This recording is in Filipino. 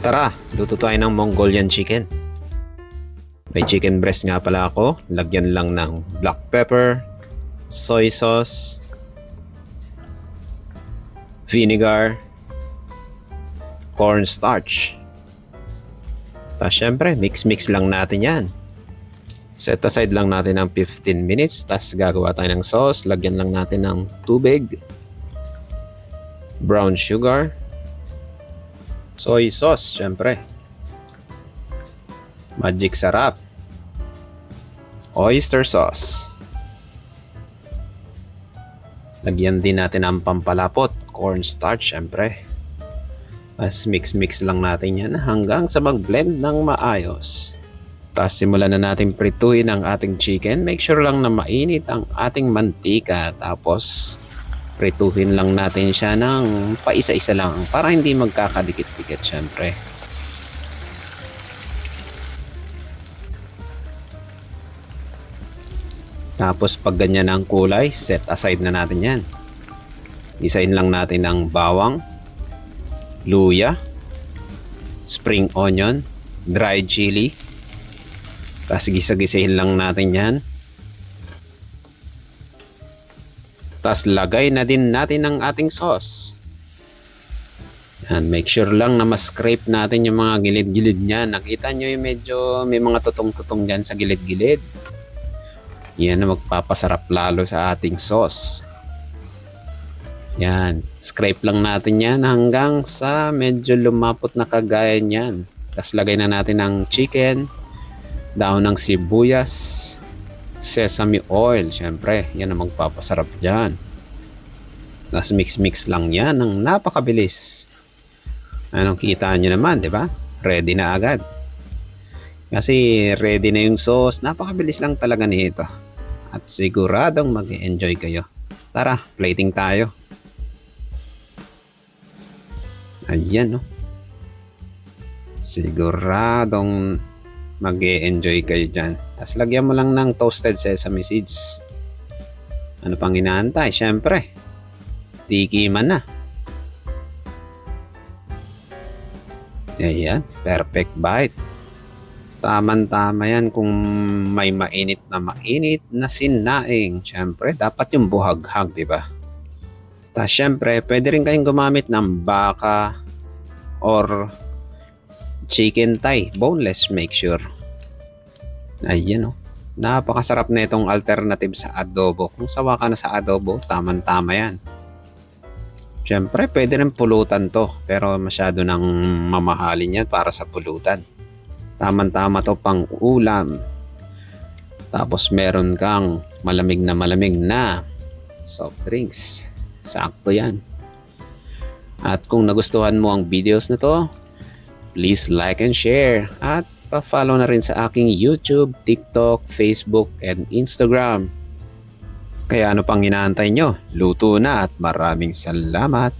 Tara, luto tayo ng Mongolian chicken. May chicken breast nga pala ako. Lagyan lang ng black pepper, soy sauce, vinegar, cornstarch. Tapos syempre, mix-mix lang natin yan. Set aside lang natin ng 15 minutes. Tapos gagawa tayo ng sauce. Lagyan lang natin ng tubig, brown sugar, soy sauce, syempre, magic sarap, oyster sauce. Lagyan din natin ang pampalapot, cornstarch, syempre. Mas mix-mix lang natin yan hanggang sa mag-blend ng maayos. Tapos simulan na natin prituhin ang ating chicken. Make sure lang na mainit ang ating mantika. Tapos prituhin lang natin siya ng paisa-isa lang para hindi magkakadikit-dikit syempre. Tapos pag ganyan ang kulay, set aside na natin yan. Isain lang natin ang bawang, luya, spring onion, dried chili. Tapos gisa-gisahin lang natin yan. Tapos lagay na din natin ang ating sauce. Yan, make sure lang na ma-scrape natin yung mga gilid-gilid niya. Nakita nyo yung medyo may mga tutong-tutong dyan sa gilid-gilid. Yan na magpapasarap lalo sa ating sauce. Yan, scrape lang natin yan hanggang sa medyo lumapot na kagaya niyan. Tapos lagay na natin ang chicken, daon ng sibuyas, sesame oil, syempre, yan ang magpapasarap dyan. Tapos mix-mix lang yan ng napakabilis. Anong kita nyo naman, di ba? Ready na agad. Kasi ready na yung sauce, napakabilis lang talaga nito. At siguradong mag-enjoy kayo. Tara, plating tayo. Ayan, no? Siguradong mag-enjoy kayo dyan. Tapos lagyan mo lang ng toasted sesame seeds. Ano pang inaantay? Syempre, tikiman na. Ayan, perfect bite. Taman-tama yan kung may mainit na sinaing. Syempre, dapat yung buhaghag, di ba? Tapos syempre, pwede rin kayong gumamit ng baka or chicken thigh, boneless, make sure. Ayan, oh. Napakasarap na itong alternative sa adobo. Kung sawa ka na sa adobo, taman-tama yan. Siyempre, pwede rin pulutan to. Pero masyado nang mamahalin yan para sa pulutan. Taman-tama to pang ulam. Tapos meron kang malamig na soft drinks. Sakto yan. At kung nagustuhan mo ang videos na to, please like and share. At pa-follow na rin sa aking YouTube, TikTok, Facebook, and Instagram. Kaya ano pang inaantay nyo? Luto na at maraming salamat!